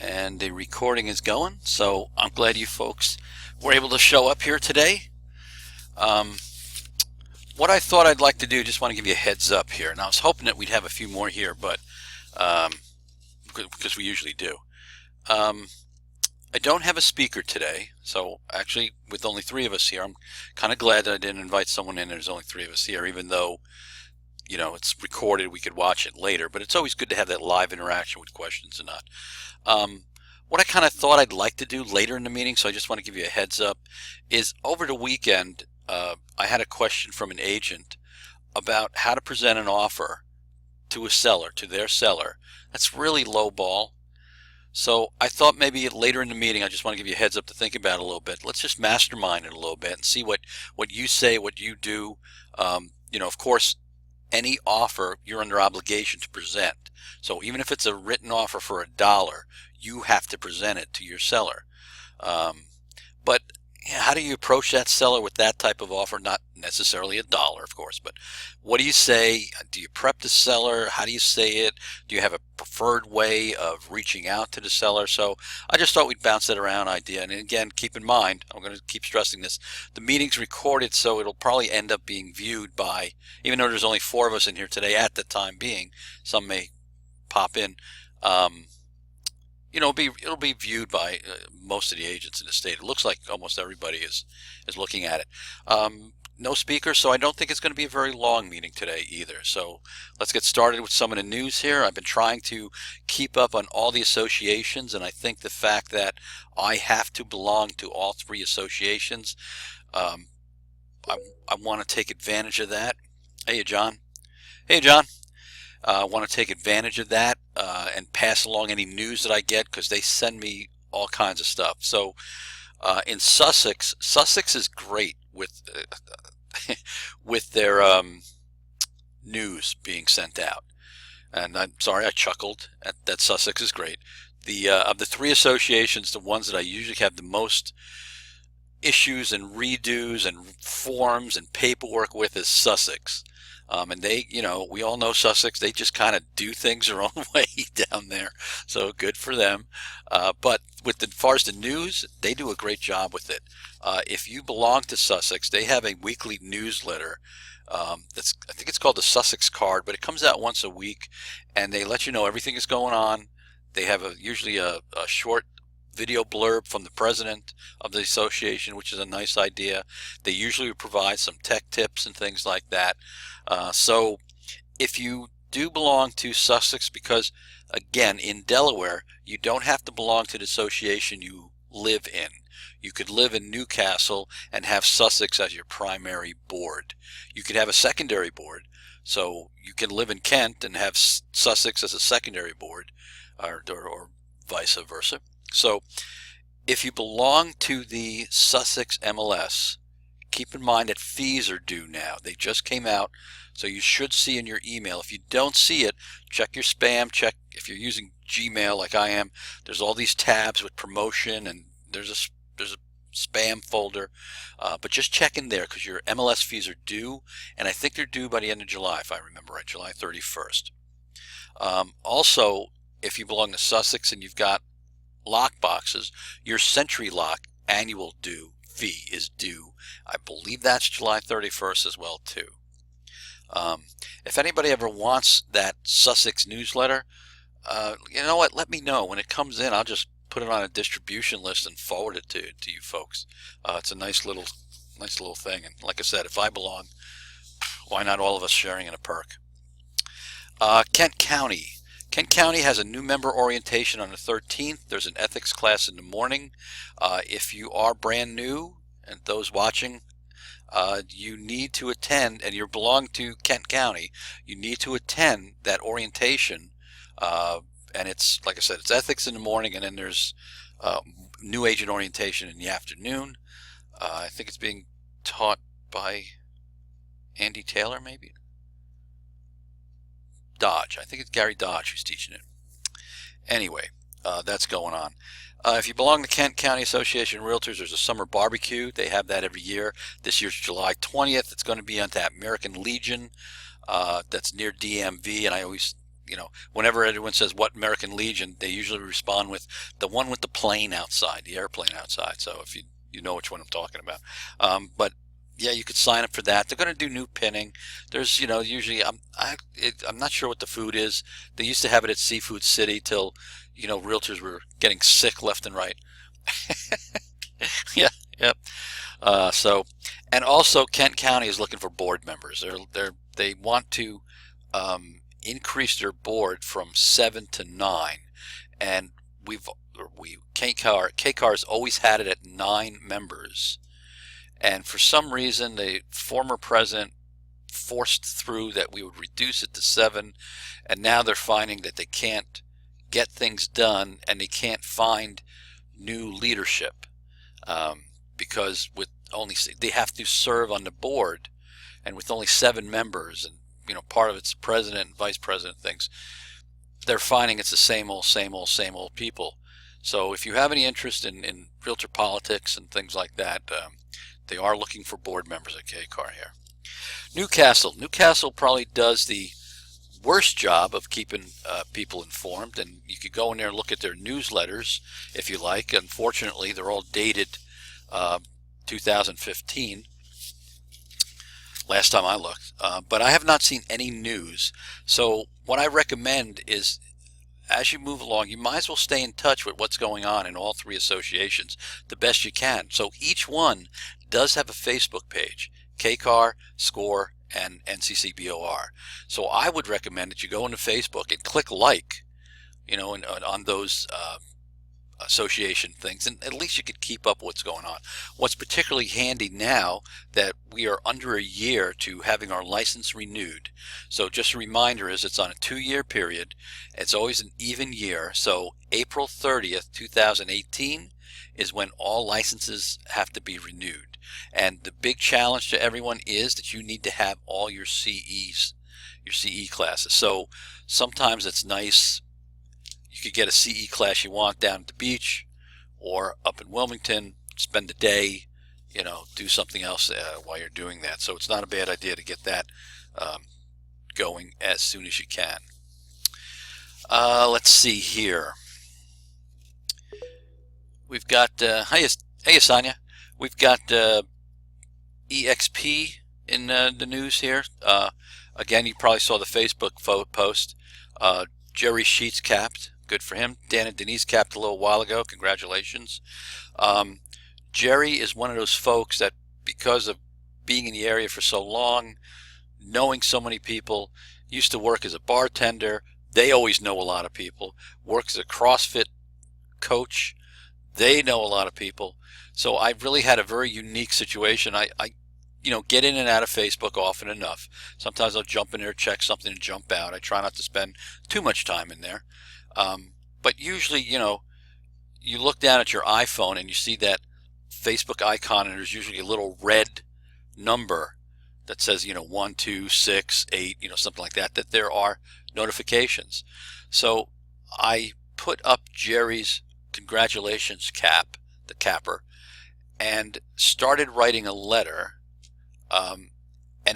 and the recording is going. So I'm glad you folks were able to show up here today. Um, what I thought I'd like to do, just want to give you a heads up here. And I was hoping that we'd have a few more here, but um, because we usually do. Um, I don't have a speaker today, so actually with only three of us here, I'm kind of glad that I didn't invite someone in. There's only three of us here, even though it's recorded, we could watch it later, but it's always good to have that live interaction with questions and not. What I kind of thought I'd like to do later in the meeting, so I just want to give you a heads up, is over the weekend, I had a question from an agent about how to present an offer to a seller, to their seller. That's really low ball. So I thought maybe later in the meeting, I just want to give you a heads up to think about it a little bit. Let's just mastermind it a little bit and see what you say, what you do. Of course, any offer you're under obligation to present. So even if it's a written offer for $1, you have to present it to your seller. But how do you approach that seller with that type of offer? Not necessarily $1, of course, but what do you say? Do you prep the seller? How do you say it? Do you have a preferred way of reaching out to the seller? So I just thought we'd bounce that around idea. And again, keep in mind, I'm going to keep stressing this, the meeting's recorded, so it'll probably end up being viewed by, even though there's only 4 of us in here today at the time being, some may pop in. It'll be viewed by most of the agents in the state. It looks like almost everybody is looking at it. No speaker, so I don't think it's going to be a very long meeting today either. So let's get started with some of the news here. I've been trying to keep up on all the associations, and I think the fact that I have to belong to all 3 associations, I want to take advantage of that. Hey, John. Hey, John. I want to take advantage of that and pass along any news that I get, because they send me all kinds of stuff. So in Sussex is great with with their news being sent out. And I'm sorry, I chuckled at that. Sussex is great. The of the 3 associations, the ones that I usually have the most issues and redos and forms and paperwork with is Sussex. And they, we all know Sussex, they just kind of do things their own way down there. So good for them. But as far as the news, they do a great job with it. If you belong to Sussex, they have a weekly newsletter. I think it's called the Sussex Card, but it comes out once a week, and they let you know everything is going on. They have usually a short video blurb from the president of the association, which is a nice idea. They usually provide some tech tips and things like that. So if you do belong to Sussex, because again, in Delaware, you don't have to belong to the association you live in. You could live in Newcastle and have Sussex as your primary board. You could have a secondary board. So you can live in Kent and have Sussex as a secondary board, or vice versa. So if you belong to the Sussex MLS, keep in mind that fees are due now. They just came out, so you should see in your email. If you don't see it, check your spam, check if you're using Gmail like I am. There's all these tabs with promotion, and there's a spam folder, but just check in there, because your MLS fees are due, and I think they're due by the end of July, if I remember right, July 31st. Also, if you belong to Sussex and you've got lock boxes, your Century Lock annual fee is due. I believe that's July 31st as well too. If anybody ever wants that Sussex newsletter, you know what? Let me know when it comes in. I'll just put it on a distribution list and forward it to you folks. It's a nice little thing. And like I said, if I belong, why not all of us sharing in a perk? Kent County. Kent County has a new member orientation on the 13th. There's an ethics class in the morning. If you are brand new, and those watching, you need to attend, and you belong to Kent County, you need to attend that orientation. And it's, like I said, it's ethics in the morning, and then there's new agent orientation in the afternoon. I think it's being taught by Andy Taylor, maybe? Dodge. I think it's Gary Dodge who's teaching it. Anyway, that's going on. If you belong to Kent County Association of Realtors, there's a summer barbecue. They have that every year. This year's July 20th. It's going to be at that American Legion that's near DMV, and I always, whenever anyone says what American Legion, they usually respond with the one with the plane outside, the airplane outside. So if you know which one I'm talking about. But yeah, you could sign up for that. They're going to do new pinning. There's, usually I'm not sure what the food is. They used to have it at Seafood City till, realtors were getting sick left and right. Yeah, yep. And also Kent County is looking for board members. They want to increase their board from 7 to 9, and KCAR's always had it at 9 members, and for some reason the former president forced through that we would reduce it to 7, and now they're finding that they can't get things done and they can't find new leadership, because they have to serve on the board, and with only 7 members, and part of it's president and vice president things, they're finding it's the same old people. So if you have any interest in realtor politics and things like that, they are looking for board members at KCAR here. Newcastle probably does the worst job of keeping people informed, and you could go in there and look at their newsletters if you like. Unfortunately, they're all dated 2015, last time I looked, but I have not seen any news. So what I recommend is, as you move along, you might as well stay in touch with what's going on in all 3 associations the best you can. So each one does have a Facebook page: KCAR, SCORE, and NCCBOR. So I would recommend that you go into Facebook and click like, on those association things, and at least you could keep up what's going on. What's particularly handy now that we are under a year to having our license renewed. So just a reminder is it's on a 2-year period. It's always an even year. So April 30th, 2018 is when all licenses have to be renewed. And the big challenge to everyone is that you need to have all your CE classes. So sometimes it's nice. You could get a CE class you want down at the beach or up in Wilmington, spend a day, do something else while you're doing that. So it's not a bad idea to get that going as soon as you can. Let's see here. We've got, hey Asanya, we've got EXP in the news here. Again, you probably saw the Facebook post. Jerry Sheets capped. Good for him. Dan and Denise capped a little while ago. Congratulations. Jerry is one of those folks that, because of being in the area for so long, knowing so many people, used to work as a bartender. They always know a lot of people. Works as a CrossFit coach. They know a lot of people. So I really had a very unique situation. I get in and out of Facebook often enough. Sometimes I'll jump in there, check something, and jump out. I try not to spend too much time in there. But usually, you look down at your iPhone and you see that Facebook icon, and there's usually a little red number that says, 1, 2, 6, 8, something like that, that there are notifications. So I put up Jerry's congratulations cap, the capper, and started writing a letter. And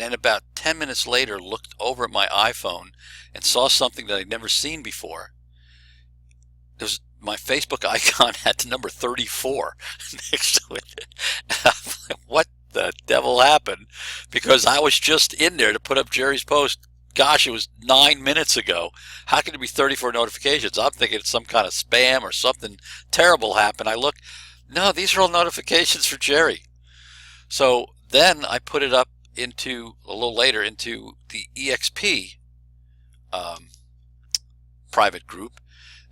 then about 10 minutes later, looked over at my iPhone and saw something that I'd never seen before. My Facebook icon had the number 34 next to it. What the devil happened? Because I was just in there to put up Jerry's post. Gosh, it was 9 minutes ago. How can there be 34 notifications? I'm thinking it's some kind of spam or something terrible happened. I look, no, these are all notifications for Jerry. So then I put it up a little later into the EXP private group,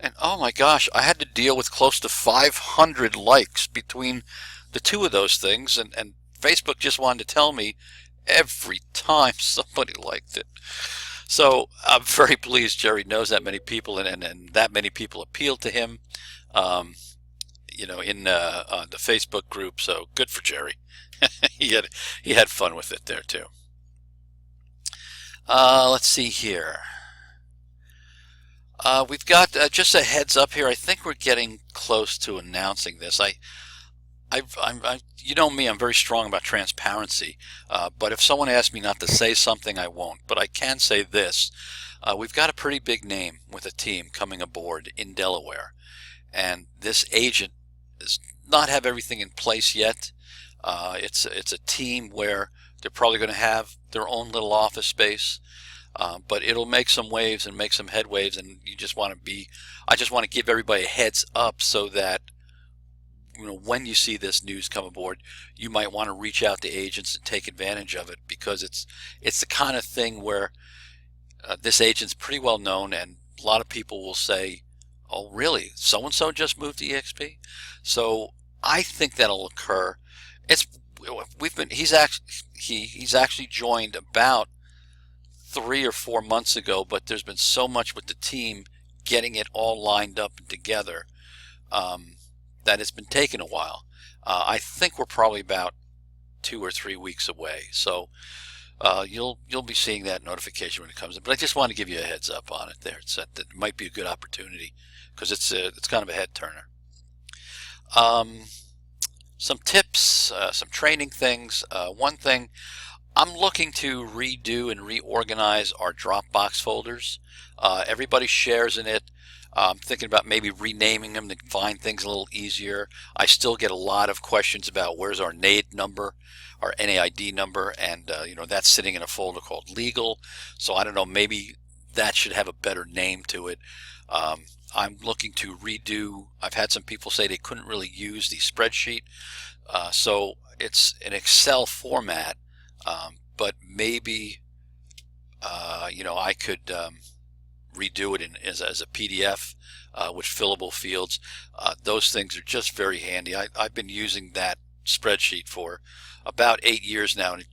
and oh my gosh, I had to deal with close to 500 likes between the two of those things, and Facebook just wanted to tell me every time somebody liked it. So I'm very pleased Jerry knows that many people, and that many people appealed to him, on the Facebook group. So good for Jerry. he had fun with it there too. Let's see here. We've got just a heads up here. I think we're getting close to announcing this. I you know me, I'm very strong about transparency. But if someone asks me not to say something, I won't. But I can say this: we've got a pretty big name with a team coming aboard in Delaware, and this agent does not have everything in place yet. It's a team where they're probably going to have their own little office space. But it'll make some waves and make some head waves, and I just want to give everybody a heads up so that when you see this news come aboard, you might want to reach out to agents and take advantage of it, because it's the kind of thing where this agent's pretty well known, and a lot of people will say, "Oh, really? So and so just moved to EXP?" So I think that'll occur. He's actually joined about 3 or 4 months ago, but there's been so much with the team getting it all lined up and together that it's been taking a while. I think we're probably about 2 or 3 weeks away, so you'll be seeing that notification when it comes in. But I just want to give you a heads up on it there. That might be a good opportunity, because it's kind of a head turner. Some tips, some training things. One thing, I'm looking to redo and reorganize our Dropbox folders. Everybody shares in it. I'm thinking about maybe renaming them to find things a little easier. I still get a lot of questions about where's our NAID number, our NAID number, and that's sitting in a folder called legal. So I don't know, maybe that should have a better name to it. I'm looking to redo. I've had some people say they couldn't really use the spreadsheet, so it's an Excel format. But maybe I could redo it as a PDF with fillable fields. Those things are just very handy. I've been using that spreadsheet for about 8 years now, and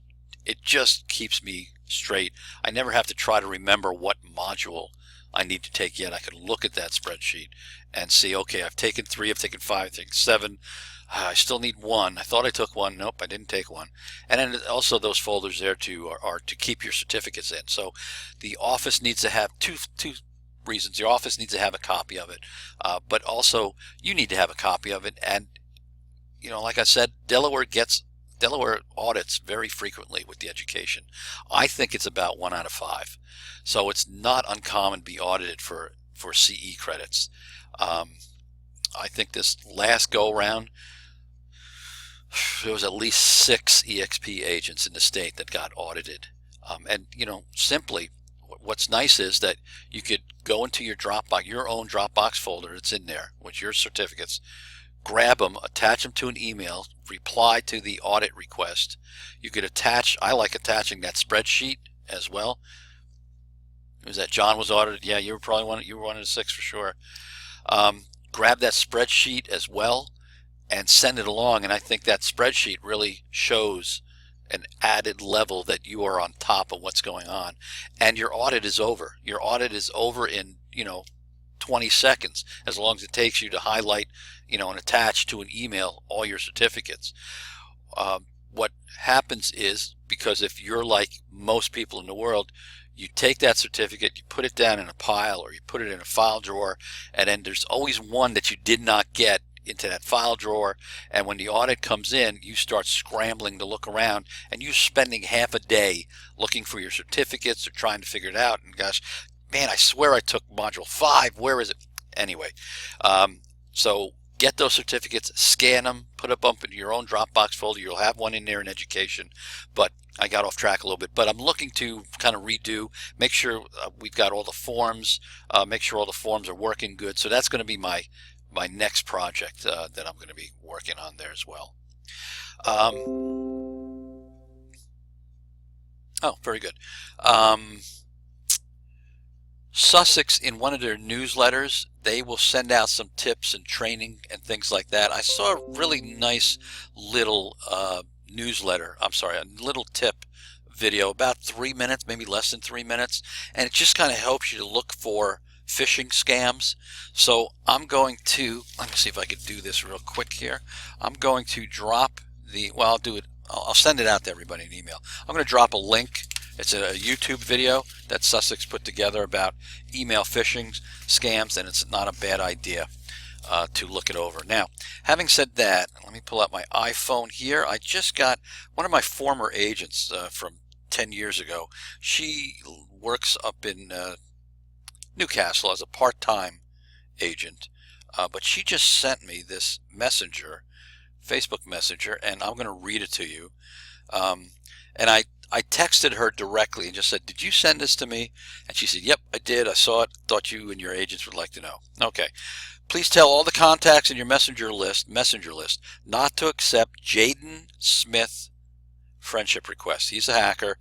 it just keeps me straight. I never have to try to remember what module I need to take yet. I can look at that spreadsheet and see, okay, I've taken 3, I've taken 5, I've taken 7. I still need 1. I thought I took 1. Nope, I didn't take 1. And then also those folders there are to keep your certificates in. So the office needs to have two reasons. Your office needs to have a copy of it, but also you need to have a copy of it. And like I said, Delaware audits very frequently with the education. I think it's about 1 out of 5. So it's not uncommon to be audited for CE credits. I think this last go around, there was at least 6 EXP agents in the state that got audited. And simply, what's nice is that you could go into your Dropbox, your own Dropbox folder that's in there with your certificates, grab them, attach them to an email, reply to the audit request. You could I like attaching that spreadsheet as well. Was that John was audited? Yeah, you were one of the 6 for sure. Grab that spreadsheet as well and send it along, and I think that spreadsheet really shows an added level that you are on top of what's going on, and your audit is over. Your audit is over in 20 seconds, as long as it takes you to highlight and attach to an email all your certificates. What happens is, because if you're like most people in the world, you take that certificate, you put it down in a pile, or you put it in a file drawer, and then there's always one that you did not get into that file drawer, and when the audit comes in, you start scrambling to look around, and you're spending half a day looking for your certificates or trying to figure it out. And gosh, man, I swear I took module 5. Where is it? Anyway, so get those certificates, scan them, put them up in your own Dropbox folder. You'll have one in there in education, but I got off track a little bit. But I'm looking to kind of redo, make sure we've got all the forms, make sure all the forms are working good. So that's going to be my next project that I'm going to be working on there as well. Oh, very good. Sussex, in one of their newsletters, they will send out some tips and training and things like that. I saw a really nice little newsletter, a little tip video, about 3 minutes, maybe less than 3 minutes, and it just kind of helps you to look for phishing scams. So I'm going to, let me see if I can do this real quick here. I'm going to drop I'll do it, I'll send it out to everybody in email. I'm going to drop a link. It's a YouTube video that Sussex put together about email phishing scams, and it's not a bad idea. to look it over. Now, having said that, let me pull out my iPhone here. I just got one of my former agents from 10 years ago. She works up in Newcastle as a part-time agent, but she just sent me this messenger, Facebook Messenger, and I'm going to read it to you. And I texted her directly and just said, "Did you send this to me?" And she said, "Yep, I did. I saw it. Thought you and your agents would like to know." Okay. Please tell all the contacts in your messenger list not to accept Jaden Smith friendship requests. He's a hacker,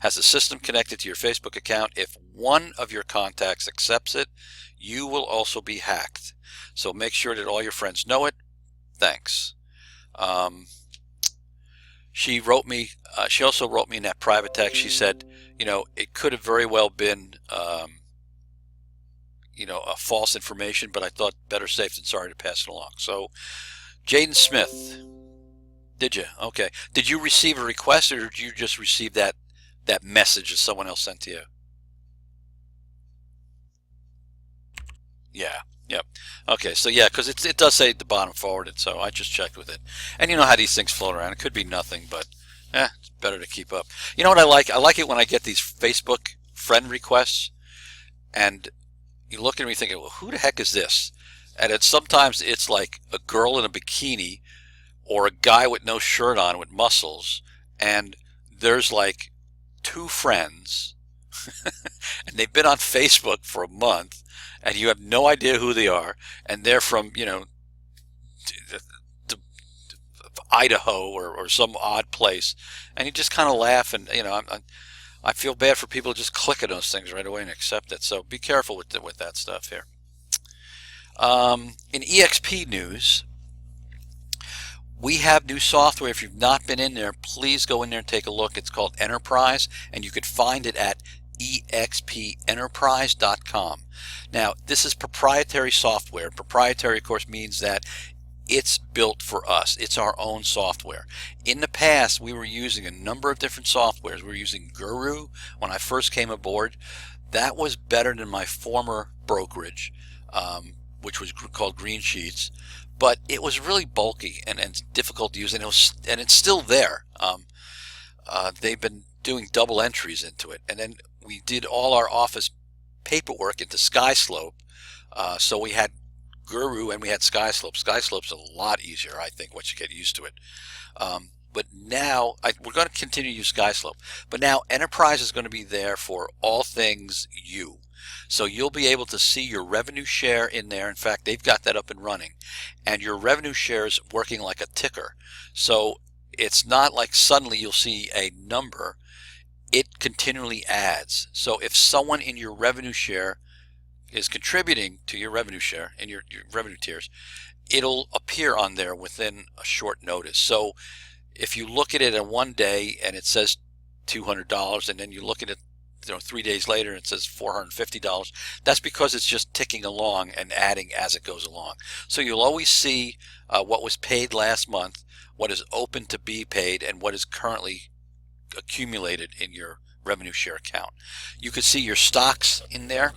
has a system connected to your Facebook account. If one of your contacts accepts it, you will also be hacked. So make sure that all your friends know it. Thanks. She wrote me. She also wrote me in that private text. She said, it could have very well been, a false information, but I thought better safe than sorry to pass it along. So, Jaden Smith, did you? Okay. Did you receive a request, or did you just receive that message that someone else sent to you? Yeah. Yep. Okay. So yeah, because it does say at the bottom forwarded, so I just checked with it. And you know how these things float around. It could be nothing, but it's better to keep up. You know what I like? I like it when I get these Facebook friend requests, and you look at me thinking, well, who the heck is this? And sometimes it's like a girl in a bikini or a guy with no shirt on with muscles, and there's like two friends, and they've been on Facebook for a month, and you have no idea who they are, and they're from, Idaho or some odd place, and you just kind of laugh, and I feel bad for people who just click on those things right away and accept it. So be careful with that stuff here. In EXP news, we have new software. If you've not been in there, please go in there and take a look. It's called Enterprise, and you could find it at expenterprise.com. Now, this is proprietary software. Proprietary, of course, means that it's built for us. It's our own software. In the past, we were using a number of different softwares. We were using Guru when I first came aboard. That was better than my former brokerage, which was called Green Sheets, but it was really bulky and difficult to use, and it's still there. They've been doing double entries into it, and then we did all our office paperwork into SkySlope, so we had Guru and we had SkySlope. SkySlope's a lot easier, I think, once you get used to it. But now we're going to continue to use SkySlope, but now Enterprise is going to be there for all things you. So you'll be able to see your revenue share in there. In fact, they've got that up and running, and your revenue share is working like a ticker. So it's not like suddenly you'll see a number. It continually adds. So if someone in your revenue share is contributing to your revenue share and your revenue tiers, it'll appear on there within a short notice. So if you look at it in one day and it says $200, and then you look at it 3 days later and it says $450, that's because it's just ticking along and adding as it goes along. So you'll always see what was paid last month, what is open to be paid, and what is currently accumulated in your revenue share account. You can see your stocks in there,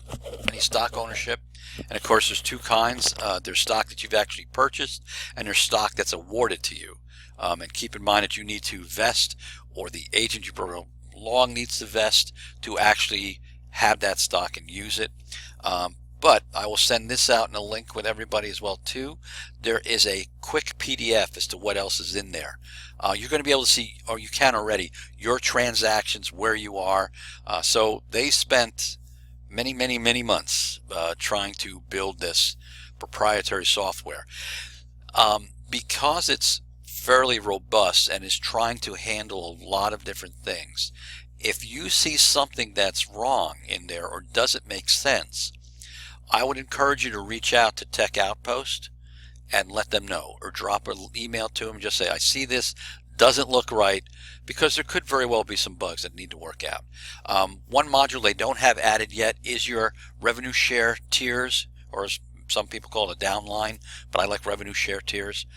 any stock ownership, and of course there's two kinds. There's stock that you've actually purchased, and there's stock that's awarded to you. And keep in mind that you need to vest, or the agent you belong needs to vest to actually have that stock and use it. But I will send this out in a link with everybody as well too. There is a quick PDF as to what else is in there. You're going to be able to see, or you can already, your transactions, where you are. So they spent many months trying to build this proprietary software. Because it's fairly robust and is trying to handle a lot of different things, if you see something that's wrong in there or doesn't make sense, I would encourage you to reach out to Tech Outpost and let them know, or drop an email to them and just say, I see this doesn't look right, because there could very well be some bugs that need to work out. One module they don't have added yet is your revenue share tiers, or as some people call it, a downline, but I like revenue share tiers.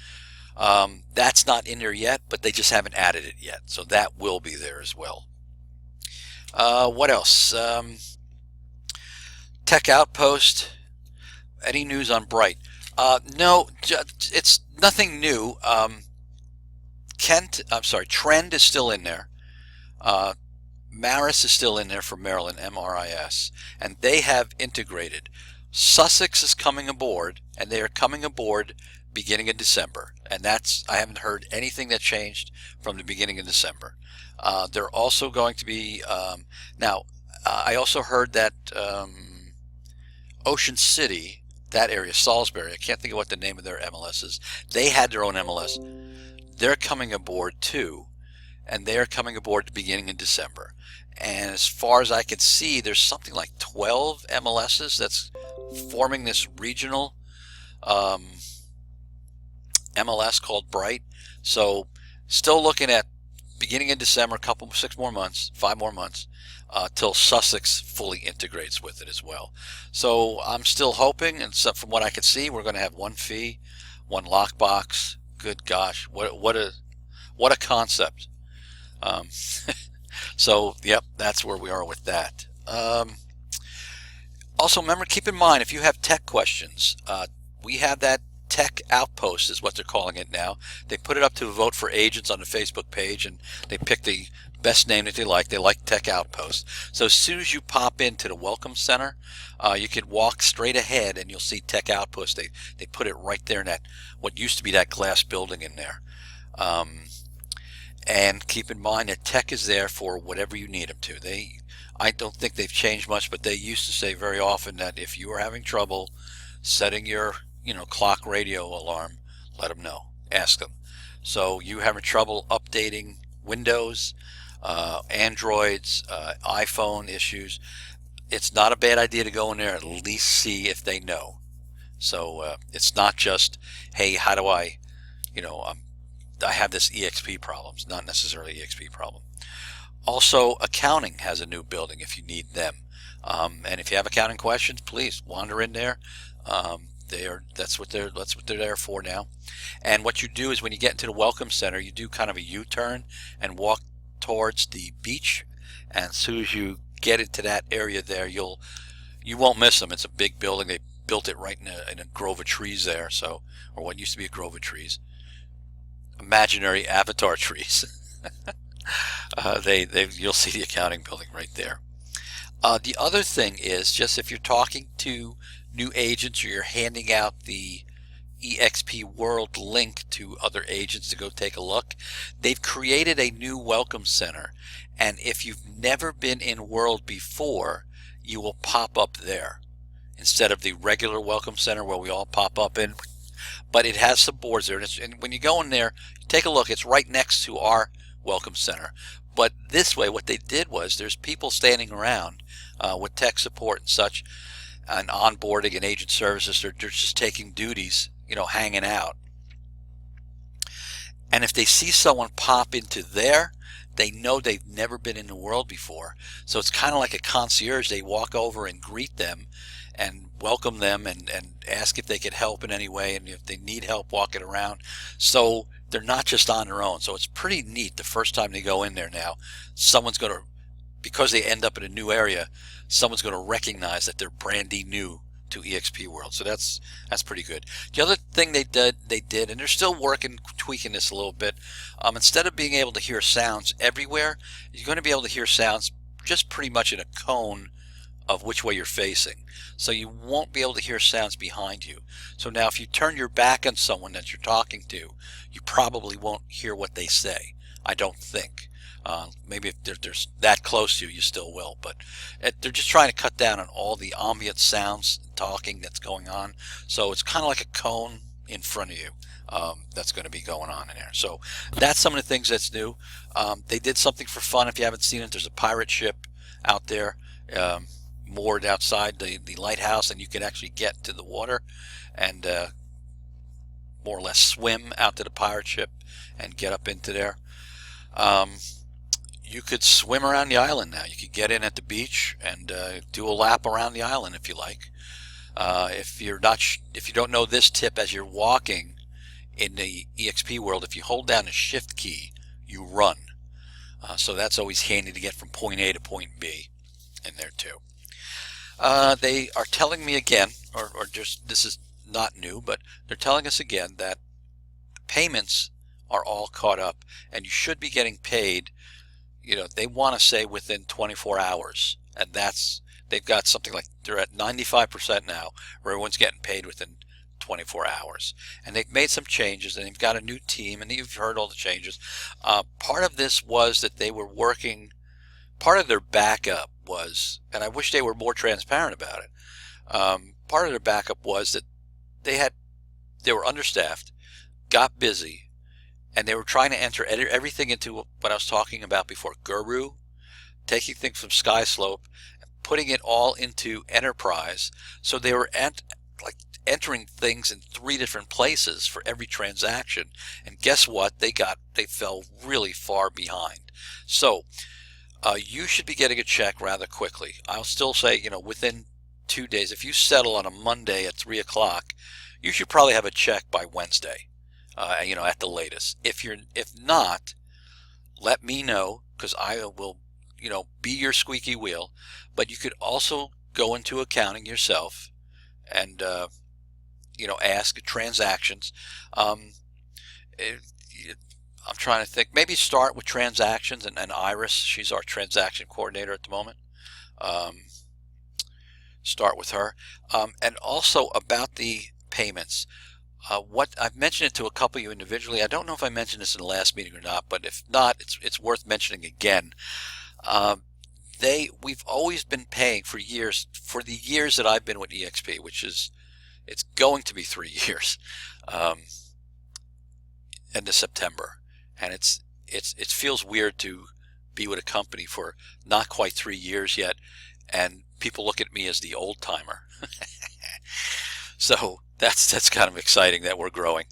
That's not in there yet, but they just haven't added it yet, so that will be there as well. What else? Tech Outpost. Any news on Bright? No, it's nothing new. Trend is still in there. Uh, Maris is still in there for Maryland, MRIS, and they have integrated. Sussex is coming aboard, and they are coming aboard beginning in December. And I haven't heard anything that changed from the beginning of December. They're also going to be, now, I also heard that Ocean City, that area, Salisbury, I can't think of what the name of their MLS is. They had their own MLS. They're coming aboard too, and they're coming aboard beginning in December. And as far as I can see, there's something like 12 MLSs that's forming this regional um, MLS called Bright. So still looking at beginning in December, 5 more months, till Sussex fully integrates with it as well. So I'm still hoping, and so from what I can see, we're going to have one fee, one lockbox. Good gosh, what a concept. Um, so yep, that's where we are with that. Also, remember, keep in mind, if you have tech questions, we have that Tech Outpost is what they're calling it now. They put it up to a vote for agents on the Facebook page, and they pick the best name that they like. They like Tech Outpost. So as soon as you pop into the Welcome Center, you can walk straight ahead and you'll see Tech Outpost. They put it right there in that, what used to be that glass building in there. And keep in mind that Tech is there for whatever you need them to. I don't think they've changed much, but they used to say very often that if you are having trouble setting your clock radio alarm, let them know. Ask them. So you having trouble updating Windows, Androids, iPhone issues, it's not a bad idea to go in there and at least see if they know. So it's not just, hey, how do I have this EXP problem. It's not necessarily EXP problem. Also, accounting has a new building if you need them. And if you have accounting questions, please wander in there. That's what they're there for now. And what you do is when you get into the Welcome Center, you do kind of a U-turn and walk towards the beach. And as soon as you get into that area there, you won't miss them. It's a big building. They built it right in a grove of trees there, or what used to be a grove of trees. Imaginary avatar trees. You'll see the accounting building right there. The other thing is, just if you're talking to new agents or you're handing out the EXP World link to other agents to go take a look, they've created a new Welcome Center, and if you've never been in World before, you will pop up there instead of the regular Welcome Center where we all pop up in. But it has some boards there, and when you go in there, take a look. It's right next to our Welcome Center. But this way, what they did was, there's people standing around with tech support and such, and onboarding and agent services. They're just taking duties, hanging out. And if they see someone pop into there, they know they've never been in the World before. So it's kind of like a concierge. They walk over and greet them and welcome them and ask if they could help in any way, and if they need help walking around. So they're not just on their own. So it's pretty neat. The first time they go in there now, someone's going to, because they end up in a new area, someone's going to recognize that they're brandy new to EXP World. So that's pretty good. The other thing they did, and they're still tweaking this a little bit. Instead of being able to hear sounds everywhere, you're going to be able to hear sounds just pretty much in a cone of which way you're facing. So you won't be able to hear sounds behind you. So now if you turn your back on someone that you're talking to, you probably won't hear what they say. I don't think. Maybe if they're that close to you, you still will. But they're just trying to cut down on all the ambient sounds and talking that's going on. So it's kind of like a cone in front of you that's going to be going on in there. So that's some of the things that's new. They did something for fun. If you haven't seen it, there's a pirate ship out there moored outside the lighthouse, and you can actually get to the water and more or less swim out to the pirate ship and get up into there. You could swim around the island now. You could get in at the beach and do a lap around the island if you like. If you don't know this tip, as you're walking in the EXP World, if you hold down the shift key, you run. So that's always handy to get from point A to point B in there too. They are telling me again, or just, this is not new, but they're telling us again that payments are all caught up, and you should be getting paid. They want to say within 24 hours, and they've got something like they're at 95% now, where everyone's getting paid within 24 hours. And they've made some changes, and they've got a new team, and you've heard all the changes. Part of this was that they were working. Part of their backup was, and I wish they were more transparent about it. Part of their backup was that they were understaffed, got busy, and they were trying to enter everything into what I was talking about before, Guru, taking things from SkySlope, and putting it all into Enterprise. So they were entering things in 3 different places for every transaction. And guess what? They fell really far behind. So you should be getting a check rather quickly. I'll still say, within 2 days. If you settle on a Monday at 3 o'clock, you should probably have a check by Wednesday. At the latest. If not, let me know, because I will, be your squeaky wheel. But you could also go into accounting yourself and, ask transactions. I'm trying to think. Maybe start with transactions, and Iris, she's our transaction coordinator at the moment. Start with her. And also about the payments. What I've mentioned it to a couple of you individually. I don't know if I mentioned this in the last meeting or not, but if not, it's worth mentioning again. We've always been paying for years, for the years that I've been with EXP, which is, it's going to be 3 years, end of September, and it feels weird to be with a company for not quite 3 years yet, and people look at me as the old timer. So that's kind of exciting that we're growing.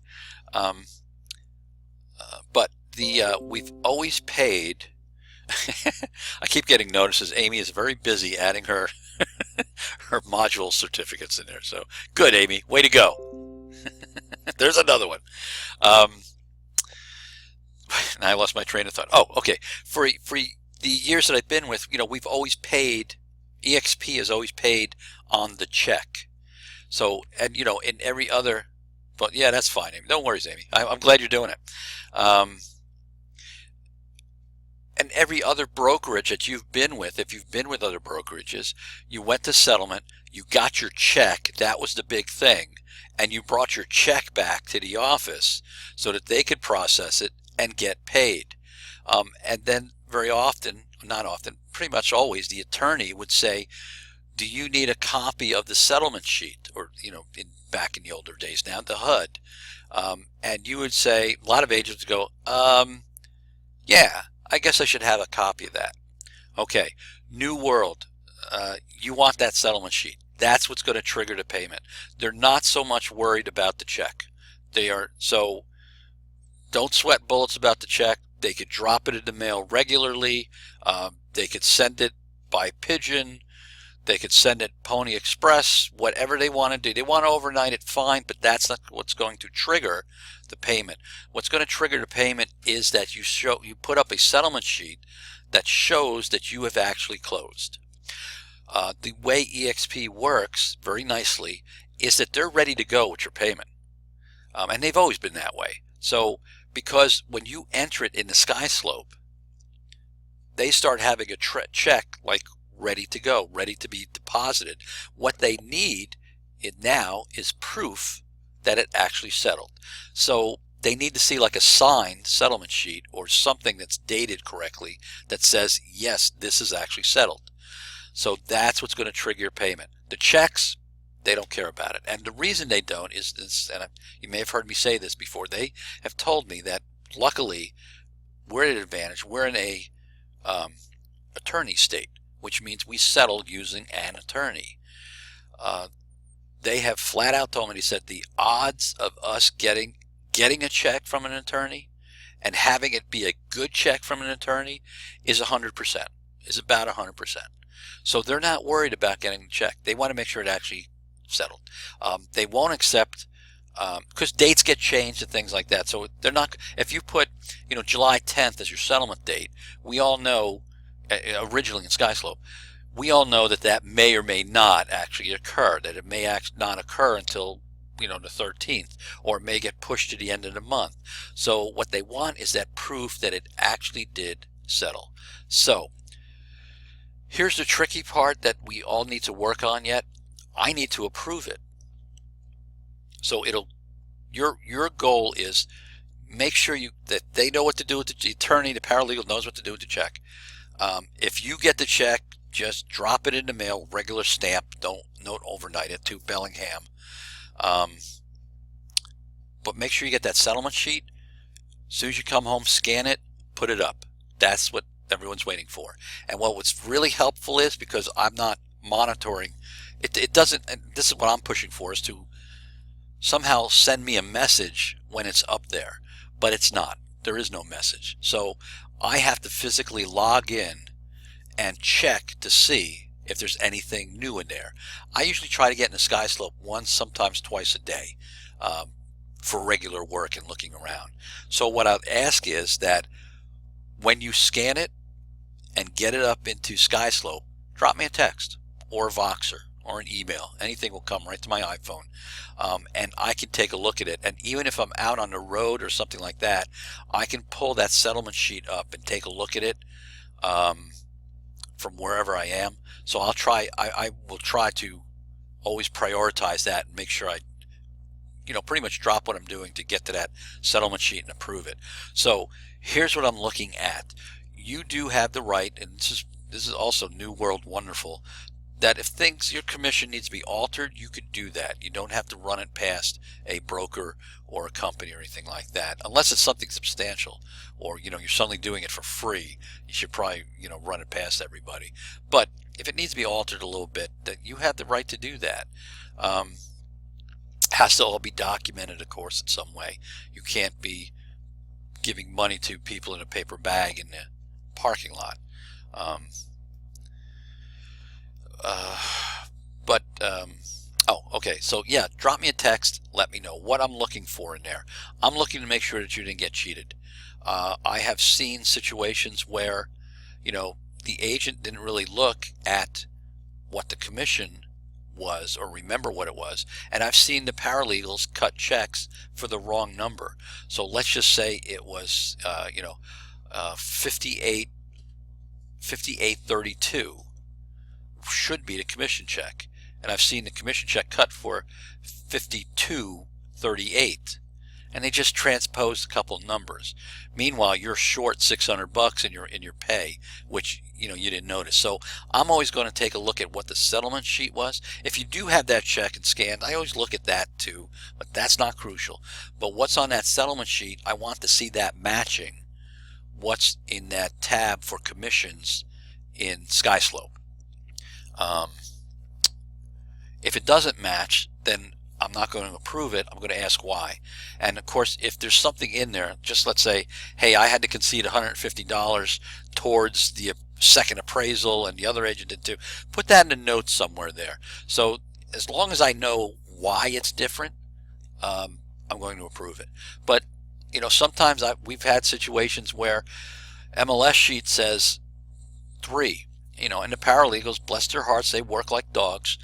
But we've always paid. I keep getting notices. Amy is very busy adding her module certificates in there. So good, Amy. Way to go. There's another one. And I lost my train of thought. Oh, okay. For the years that I've been with, we've always paid. EXP has always paid on the check. So, and in every other, but yeah, that's fine, Amy. Don't worry, Amy. I'm glad you're doing it. And every other brokerage that you've been with, if you've been with other brokerages, you went to settlement, you got your check, that was the big thing, and you brought your check back to the office so that they could process it and get paid. And then very often, not often, pretty much always, the attorney would say, do you need a copy of the settlement sheet? Or, back in the older days now, the HUD. And you would say, a lot of agents go, yeah, I guess I should have a copy of that. Okay, new world. You want that settlement sheet. That's what's going to trigger the payment. They're not so much worried about the check. So don't sweat bullets about the check. They could drop it in the mail regularly. They could send it by pigeon. They could send it Pony Express, whatever they want to do. They want to overnight it, fine, but that's not what's going to trigger the payment. What's going to trigger the payment is that you put up a settlement sheet that shows that you have actually closed. The way EXP works very nicely is that they're ready to go with your payment. And they've always been that way. So because when you enter it in the SkySlope, they start having a check like ready to go, ready to be deposited. What they need now is proof that it actually settled. So they need to see like a signed settlement sheet or something that's dated correctly that says, yes, this is actually settled. So that's what's going to trigger your payment. The checks, they don't care about it. And the reason they don't is this, and you may have heard me say this before, they have told me that luckily we're at an advantage. We're in a attorney state, which means we settle using an attorney. They have flat out told me, they said the odds of us getting a check from an attorney and having it be a good check from an attorney is 100%, is about 100%. So they're not worried about getting the check. They want to make sure it actually settled. They won't accept, because dates get changed and things like that. So they're not, if you put, July 10th as your settlement date, we all know, originally in SkySlope, we all know that may or may not actually occur, that it may not occur until the 13th, or it may get pushed to the end of the month. So what they want is that proof that it actually did settle. So here's the tricky part that we all need to work on yet. I need to approve it. So your goal is make sure that they know what to do with the attorney, the paralegal knows what to do with the check. If you get the check, just drop it in the mail, regular stamp. Don't overnight it to Bellingham. But make sure you get that settlement sheet. As soon as you come home, scan it, put it up. That's what everyone's waiting for. And what's really helpful is, because I'm not monitoring, it doesn't, and this is what I'm pushing for, is to somehow send me a message when it's up there. But it's not. There is no message. So I have to physically log in and check to see if there's anything new in there. I usually try to get in the SkySlope once, sometimes twice a day, for regular work and looking around. So what I'd ask is that when you scan it and get it up into SkySlope, drop me a text or a Voxer or an email. Anything will come right to my iPhone, and I can take a look at it. And even if I'm out on the road or something like that, I can pull that settlement sheet up and take a look at it from wherever I am. So I will try to always prioritize that and make sure I pretty much drop what I'm doing to get to that settlement sheet and approve it. So here's what I'm looking at. You do have the right, and this is also New World Wonderful, that if your commission needs to be altered, you could do that. You don't have to run it past a broker or a company or anything like that, unless it's something substantial, or you're suddenly doing it for free. You should probably run it past everybody. But if it needs to be altered a little bit, that you have the right to do that. Has to all be documented, of course, in some way. You can't be giving money to people in a paper bag in the parking lot. Okay. So yeah, drop me a text. Let me know what I'm looking for in there. I'm looking to make sure that you didn't get cheated. I have seen situations where, the agent didn't really look at what the commission was or remember what it was. And I've seen the paralegals cut checks for the wrong number. So let's just say it was, 5832 should be the commission check. And I've seen the commission check cut for 5238. And they just transposed a couple of numbers. Meanwhile, you're short $600 in your pay, which you didn't notice. So I'm always going to take a look at what the settlement sheet was. If you do have that check and scanned, I always look at that too, but that's not crucial. But what's on that settlement sheet, I want to see that matching what's in that tab for commissions in SkySlope. If it doesn't match, then I'm not going to approve it. I'm going to ask why. And of course, if there's something in there, just let's say, hey, I had to concede $150 towards the second appraisal and the other agent did too, put that in the notes somewhere there. So as long as I know why it's different, I'm going to approve it. But sometimes we've had situations where MLS sheet says 3, and the paralegals, bless their hearts, they work like dogs.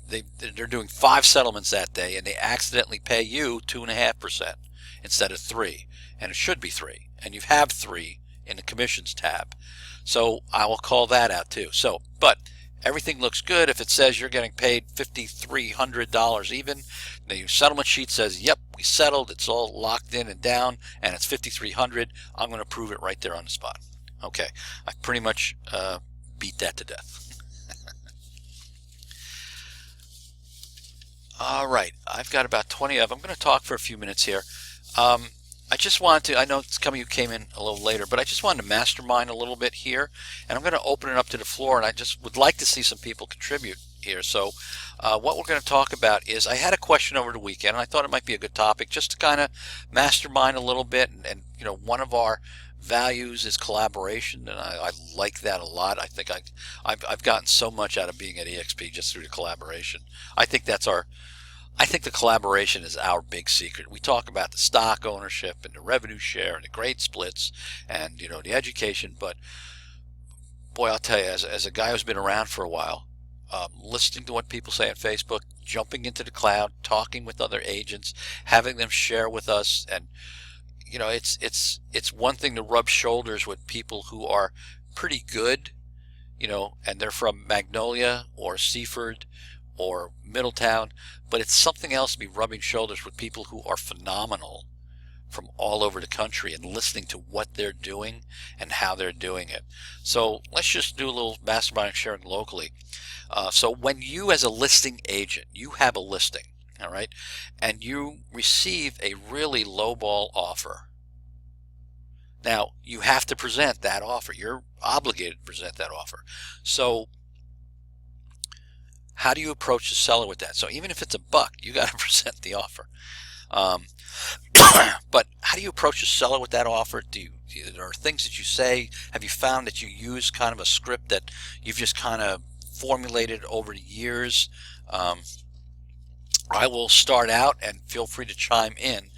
They're doing 5 settlements that day, and they accidentally pay you 2.5% instead of 3, and it should be 3, and you have 3 in the commissions tab. So I will call that out too. So, but everything looks good. If it says you're getting paid $5,300 even, the settlement sheet says, yep, we settled, it's all locked in and down, and it's $5,300, I'm going to approve it right there on the spot. Okay, I pretty much beat that to death. All right, I've got about 20 of them. I'm going to talk for a few minutes here. I just wanted to, I know some of you came in a little later, but I just wanted to mastermind a little bit here, and I'm going to open it up to the floor, and I just would like to see some people contribute here. So what we're going to talk about is, I had a question over the weekend, and I thought it might be a good topic just to kind of mastermind a little bit, and one of our values is collaboration, and I like that a lot. I think I've gotten so much out of being at EXP just through the collaboration. I think the collaboration is our big secret. We talk about the stock ownership and the revenue share and the grade splits and the education, but boy, I'll tell you, as a guy who's been around for a while, listening to what people say on Facebook, jumping into the cloud, talking with other agents, having them share with us. And it's one thing to rub shoulders with people who are pretty good, and they're from Magnolia or Seaford or Middletown, but it's something else to be rubbing shoulders with people who are phenomenal from all over the country and listening to what they're doing and how they're doing it. So let's just do a little mastermind sharing locally. So when you, as a listing agent, you have a listing, all right, and you receive a really lowball offer. Now, you have to present that offer. You're obligated to present that offer. So how do you approach the seller with that? So even if it's $1, you got to present the offer. But how do you approach the seller with that offer? There are things that you say? Have you found that you use kind of a script that you've just kind of formulated over the years? I will start out, and feel free to chime in.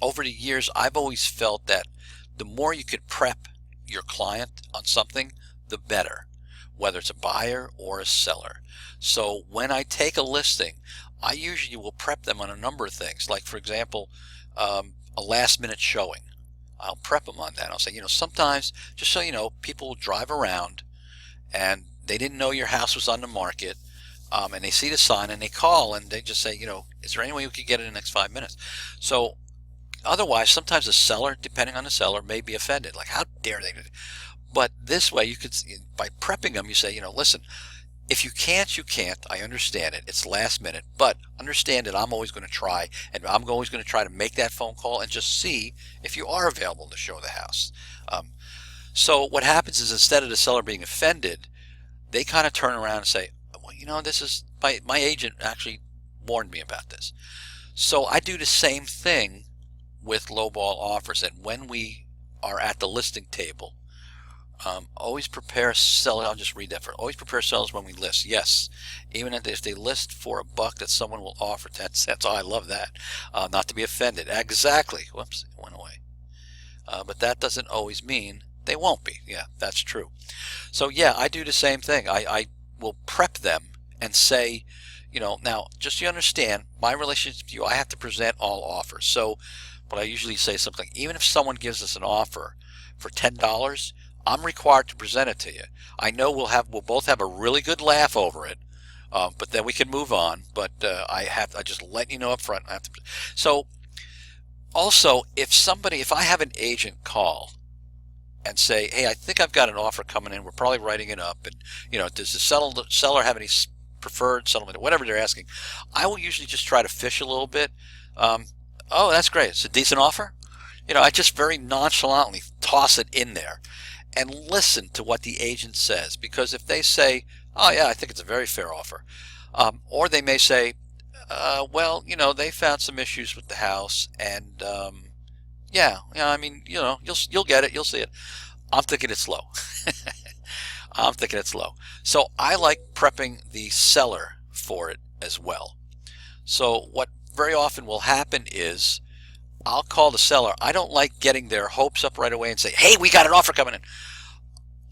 Over the years, I've always felt that the more you could prep your client on something, the better, whether it's a buyer or a seller. So when I take a listing, I usually will prep them on a number of things. Like, for example, a last minute showing. I'll prep them on that. I'll say, sometimes, just so you know, people will drive around and they didn't know your house was on the market, and they see the sign and they call and they just say, is there any way we could get it in the next 5 minutes? So otherwise, sometimes the seller, depending on the seller, may be offended. Like, how dare they? But this way, you could, by prepping them, you say, listen, if you can't, you can't. I understand it. It's last minute. But understand that I'm always going to try, and I'm always going to try to make that phone call and just see if you are available to show the house. So what happens is, instead of the seller being offended, they kind of turn around and say, well, this is, my agent actually warned me about this. So I do the same thing with lowball offers. And when we are at the listing table, always prepare sellers. I'll just read that for. Always prepare sellers when we list. Yes, even if they list for $1 that someone will offer. That's I love that. Not to be offended. Exactly. Whoops, it went away. But that doesn't always mean they won't be. Yeah, that's true. So yeah, I do the same thing. I will prep them and say, now just so you understand, my relationship with you, I have to present all offers. So, but I usually say something. Even if someone gives us an offer for $10. I'm required to present it to you. I know we'll both have a really good laugh over it, but then we can move on. But I just let you know up front. I have to. So also, if I have an agent call and say, hey, I think I've got an offer coming in, we're probably writing it up, and does the seller have any preferred settlement, whatever they're asking, I will usually just try to fish a little bit. Oh, that's great. It's a decent offer. I just very nonchalantly toss it in there and listen to what the agent says. Because if they say, oh yeah, I think it's a very fair offer, or they may say, well, they found some issues with the house, and yeah, I mean, you'll get it, you'll see it. I'm thinking it's low. I'm thinking it's low. So I like prepping the seller for it as well. So what very often will happen is, I'll call the seller. I don't like getting their hopes up right away and say, hey, we got an offer coming in.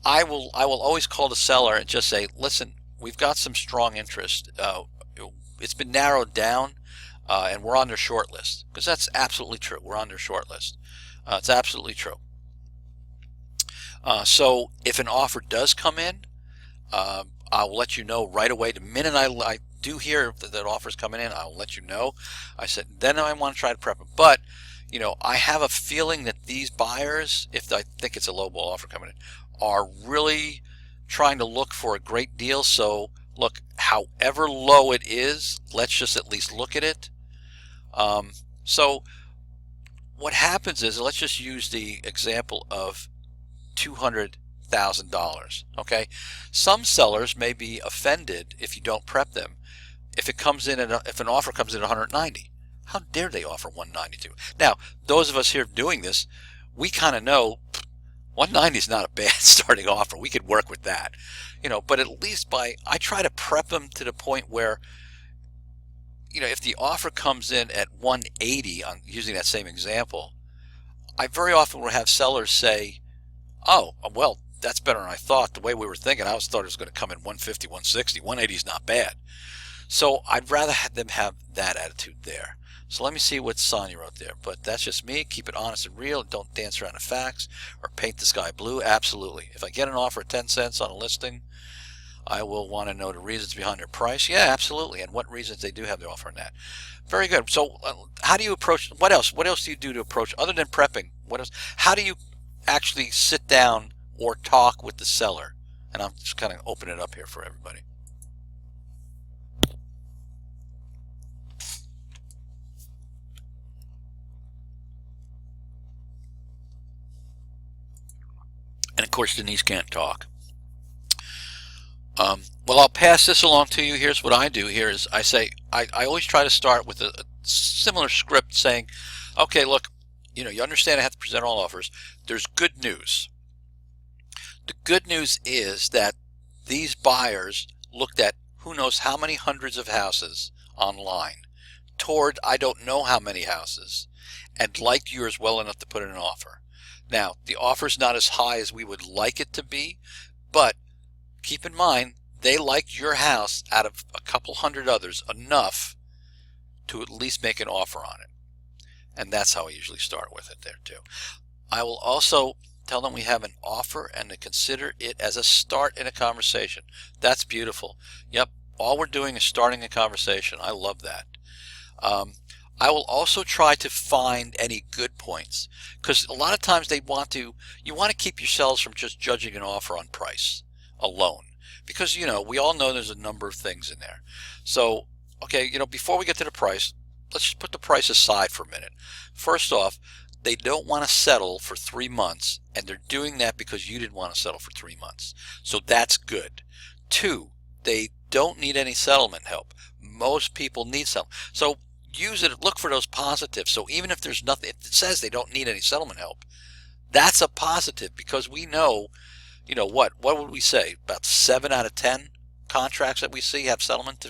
I will always call the seller and just say, listen, we've got some strong interest. It's been narrowed down, and we're on their short list. Because that's absolutely true. We're on their short list. It's absolutely true. So if an offer does come in, I'll let you know right away. The minute I do hear that offer's coming in, I'll let you know. I said, then I want to try to prep them. But, I have a feeling that these buyers, if I think it's a lowball offer coming in, are really trying to look for a great deal. So, look, however low it is, let's just at least look at it. So what happens is, let's just use the example of $200,000. Okay, some sellers may be offended if you don't prep them. If an offer comes in at 190, how dare they offer 192? Now, those of us here doing this, we kind of know 190 is not a bad starting offer. We could work with that, But at least I try to prep them to the point where, if the offer comes in at 180, on using that same example, I very often will have sellers say, oh, well, that's better than I thought. The way we were thinking, I thought it was going to come in 150, 160. 180 is not bad. So I'd rather have them have that attitude there. So let me see what Sonia wrote there. But that's just me. Keep it honest and real. Don't dance around the facts or paint the sky blue. Absolutely. If I get an offer at 10 cents on a listing, I will want to know the reasons behind their price. Yeah, absolutely. And what reasons they do have their offer on that. Very good. So how do you approach, what else? What else do you do to approach, other than prepping? What else? How do you actually sit down or talk with the seller? And I'm just kind of open it up here for everybody. And of course, Denise can't talk. Well, I'll pass this along to you. Here's what I do here is I say, I always try to start with a similar script saying, okay, look, you understand I have to present all offers. There's good news. The good news is that these buyers looked at who knows how many hundreds of houses online, toured I don't know how many houses, and liked yours well enough to put in an offer. Now, the offer's not as high as we would like it to be, but keep in mind, they liked your house out of a couple hundred others enough to at least make an offer on it. And that's how I usually start with it there too. I will also tell them we have an offer and to consider it as a start in a conversation. That's beautiful. Yep, all we're doing is starting a conversation. I love that. I will also try to find any good points, because a lot of times you want to keep yourselves from just judging an offer on price alone, because we all know there's a number of things in there. So okay, before we get to the price, let's just put the price aside for a minute. First off, they don't want to settle for 3 months, and they're doing that because you didn't want to settle for 3 months. So that's good. 2, they don't need any settlement help. Most people need settlement. So use it, look for those positives. So even if there's nothing, if it says they don't need any settlement help, that's a positive, because we know, what would we say? About 7 out of 10 contracts that we see have settlement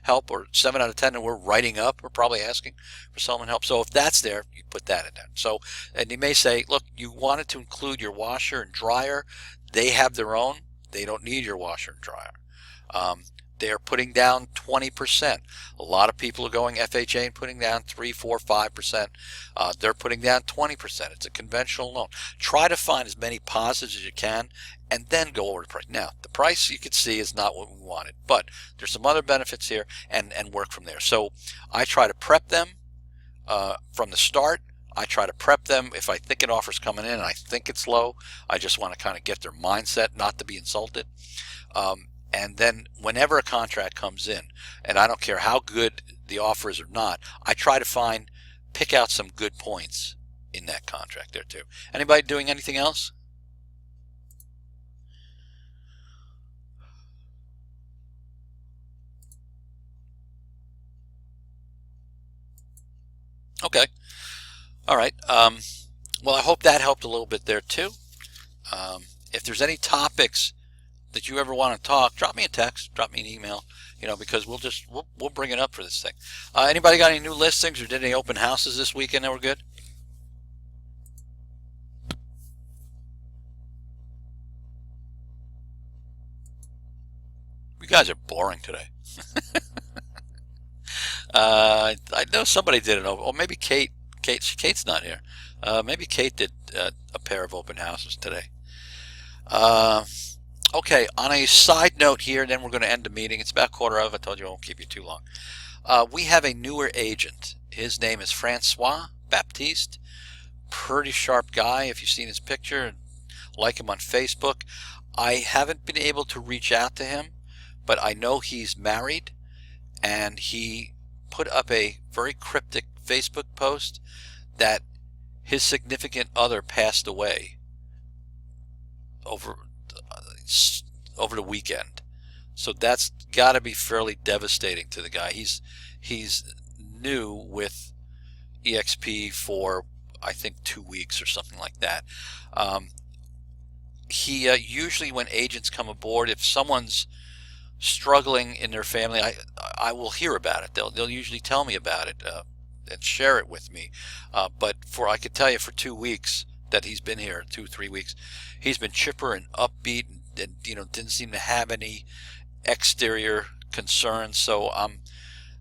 help, or 7 out of 10 that we're writing up, we're probably asking for settlement help. So if that's there, you put that in there. So, and you may say, look, you wanted to include your washer and dryer. They have their own. They don't need your washer and dryer. They're putting down 20%. A lot of people are going FHA and putting down 3, 4, 5%. They're putting down 20%. It's a conventional loan. Try to find as many positives as you can, and then go over the price. Now, the price you can see is not what we wanted, but there's some other benefits here, and work from there. So I try to prep them from the start. I try to prep them if I think an offer's coming in and I think it's low. I just want to kind of get their mindset not to be insulted. And then whenever a contract comes in, and I don't care how good the offer is or not, I try to pick out some good points in that contract there too. Anybody doing anything else? Okay. All right. Well, I hope that helped a little bit there too. If there's any topics that you ever want to talk, drop me a text, drop me an email, because we'll bring it up for this thing. Anybody got any new listings or did any open houses this weekend that were good? You guys are boring today. I know somebody did it over. Or maybe Kate. Kate's not here. Maybe Kate did a pair of open houses today. Okay, on a side note here, then we're going to end the meeting. It's about 1/4 of. I told you I won't keep you too long. We have a newer agent. His name is Francois Baptiste. Pretty sharp guy if you've seen his picture and like him on Facebook. I haven't been able to reach out to him, but I know he's married, and he put up a very cryptic Facebook post that his significant other passed away over the weekend. So that's got to be fairly devastating to the guy. He's new with EXP for I think 2 weeks or something like that. He usually, when agents come aboard, if someone's struggling in their family, I will hear about it. They'll usually tell me about it and share it with me. But I could tell you, for 2 weeks that he's been here, 2-3 weeks, he's been chipper and upbeat, and didn't seem to have any exterior concerns. So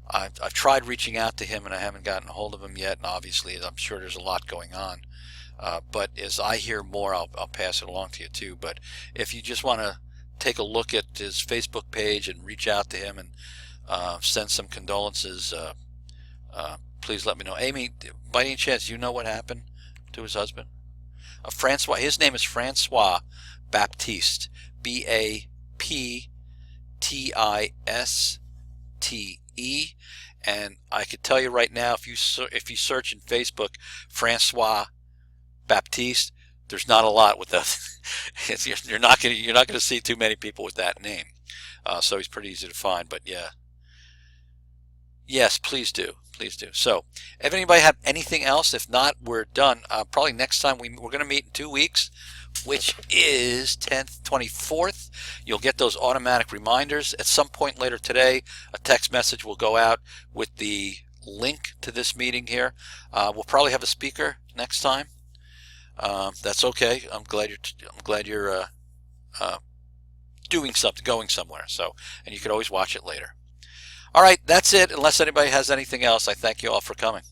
I've tried reaching out to him and I haven't gotten a hold of him yet. And obviously, I'm sure there's a lot going on. But as I hear more, I'll pass it along to you too. But if you just want to take a look at his Facebook page and reach out to him and send some condolences, please let me know. Amy, by any chance, you know what happened to his husband? Francois. His name is Francois Baptiste. Baptiste. And I could tell you right now, if you search in Facebook Francois Baptiste, there's not a lot with that. You're not gonna see too many people with that name. So he's pretty easy to find. But yeah, yes, please do. So, if anybody have anything else, if not, we're done. Probably next time we're going to meet in 2 weeks, which is 10th, 24th. You'll get those automatic reminders. At some point later today, a text message will go out with the link to this meeting here. We'll probably have a speaker next time. That's okay. I'm glad you're doing something, going somewhere. So, and you can always watch it later. All right, that's it. Unless anybody has anything else, I thank you all for coming.